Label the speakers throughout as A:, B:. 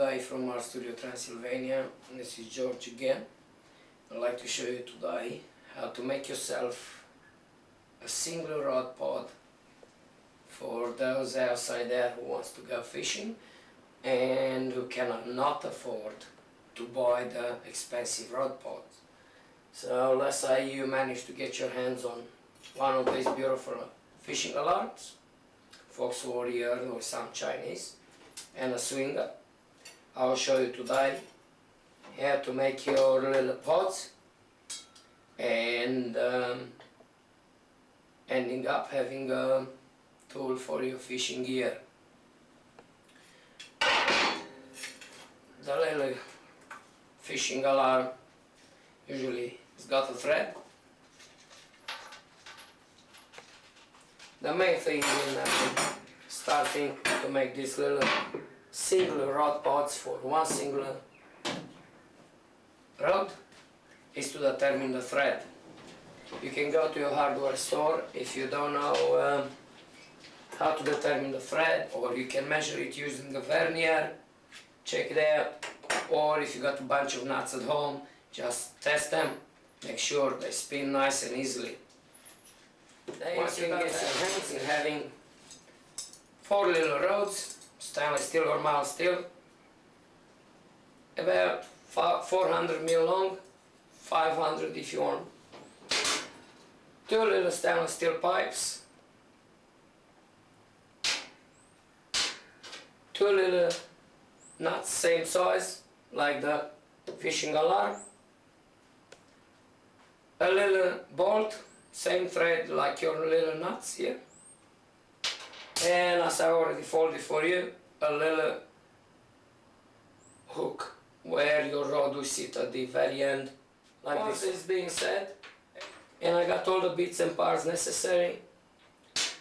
A: today from our studio Transylvania. This is George again. I'd like to show you today how to make yourself a single rod pod for those outside there who wants to go fishing and who cannot afford to buy the expensive rod pods. So let's say you manage to get your hands on one of these beautiful fishing alarms, Fox Warrior or some Chinese, and a swinger. I'll show you today how to make your little pods and ending up having a tool for your fishing gear. The little fishing alarm usually has got a thread. The main thing in starting to make these little single rod pods for one single rod is to determine the thread. You can go to a hardware store if you don't know how to determine the thread, or you can measure it using a vernier, check it out, or if you got a bunch of nuts at home, just test them, make sure they spin nice and easily. Once you get your hands in having 4 little rods, stainless steel or mild steel, about 400 mm long, 500 if you want. 2 little stainless steel pipes, 2 little nuts, same size like the fishing alarm, a little bolt, same thread like your little nuts here, and as I already folded for you, a little hook where your rod will sit at the very end. Like this is being said, and I got all the bits and parts necessary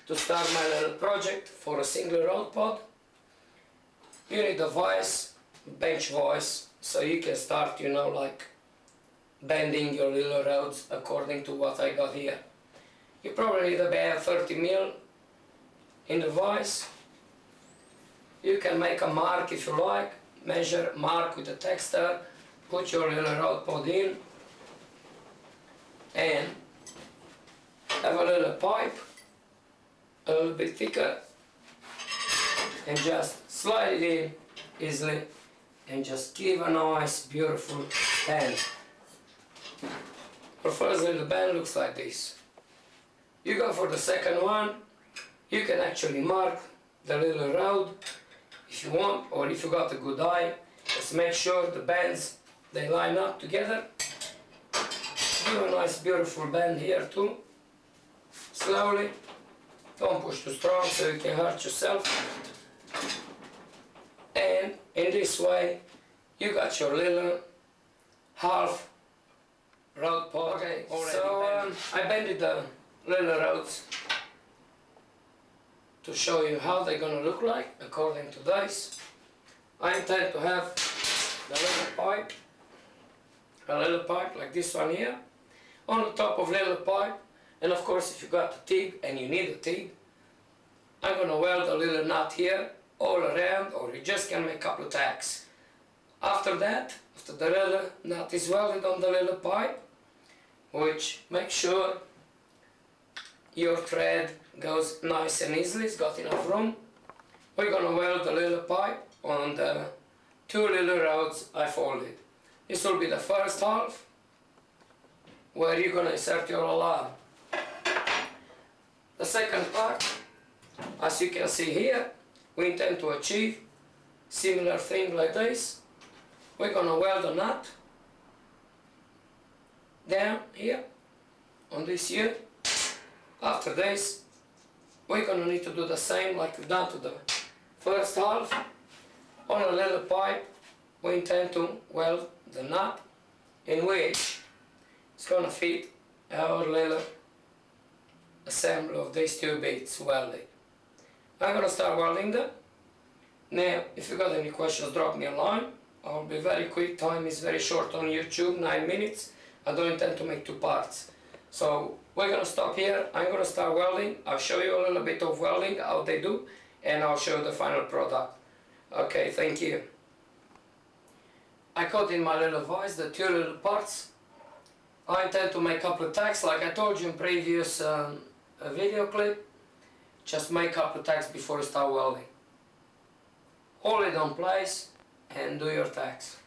A: to start my little project for a single rod pod. You need a vise, bench vise, so you can start, you know, like bending your little rods according to what I got here. You probably need about 30 mm in the vise. You can make a mark if you like, measure, mark with a texter, put your little rod pod in, and have a little pipe, a little bit thicker, and just slide it in easily and just give a nice beautiful bend. Our first little bend looks like this. You go for the second one, you can actually mark the little rod if you want, or if you got a good eye, just make sure the bends they line up together. Give a nice beautiful bend here too, slowly, don't push too strong so you can hurt yourself, and in this way you got your little half rod pod. Okay, so I bended the little rods to show you how they're gonna look like according to this. I intend to have the little pipe, a little pipe like this one here, on the top of little pipe, and of course if you got a TIG and you need a TIG, I'm gonna weld a little nut here all around, or you just can make a couple of tacks. After that, after the little nut is welded on the little pipe, which makes sure your thread goes nice and easily, it's got enough room, we're gonna weld the little pipe on the 2 little rods I folded. This will be the first half where you're gonna insert your alarm. The second part, as you can see here, we intend to achieve similar thing like this. We're gonna weld a nut down here on this here. After this, we're gonna need to do the same like we've done to the first half. On a little pipe, we intend to weld the nut in which it's gonna fit our little assembly of these 2 bits welded. I'm gonna start welding them. Now, if you got any questions, drop me a line. I'll be very quick, time is very short on YouTube, 9 minutes. I don't intend to make 2 parts. So we're gonna stop here, I'm gonna start welding, I'll show you a little bit of welding, how they do, and I'll show you the final product. Okay, thank you. I cut in my little vise the two little parts. I intend to make a couple of tacks like I told you in previous video clip. Just make a couple of tacks before you start welding. Hold it on place and do your tacks.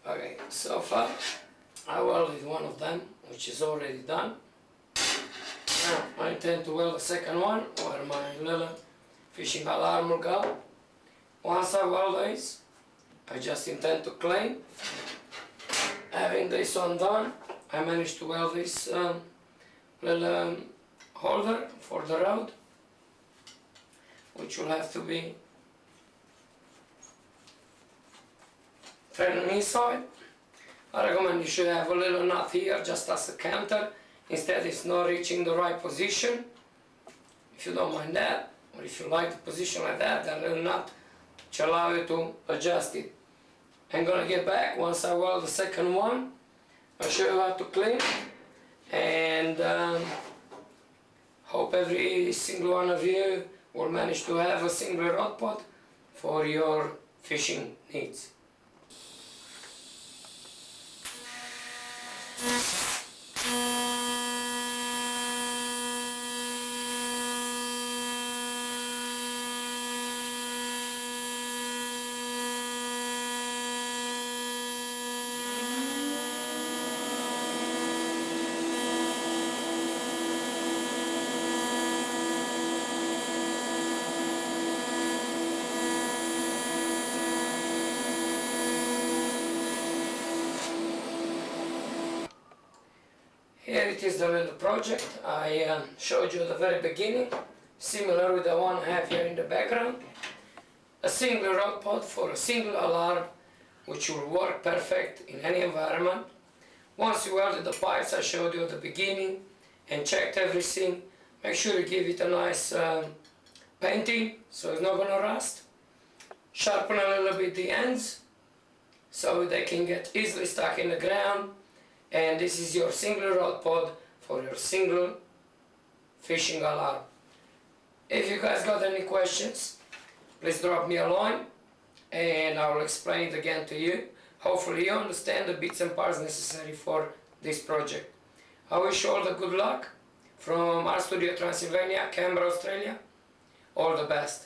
A: Okay, so far I welded one of them, which is already done. Now I intend to weld the second one where my little fishing alarm will go. Once I weld this, I just intend to clean. Having this one done, I managed to weld this little holder for the rod, which will have to be threaded inside. I recommend you should have a little nut here just as a counter. Instead it's not reaching the right position. If you don't mind that, or if you like the position like that, that little nut will allow you to adjust it. I'm gonna get back once I weld the second one. I'll show you how to clean, and hope every single one of you will manage to have a single rod pod for your fishing needs. Here it is, the little project I showed you at the very beginning, similar with the one I have here in the background. A single rod pod for a single alarm, which will work perfect in any environment. Once you welded the pipes I showed you at the beginning and checked everything, make sure you give it a nice painting so it's not going to rust. Sharpen a little bit the ends so they can get easily stuck in the ground. And this is your single rod pod for your single fishing alarm. If you guys got any questions, please drop me a line and I will explain it again to you. Hopefully you understand the bits and parts necessary for this project. I wish you all the good luck from our studio Transylvania, Canberra, Australia. All the best.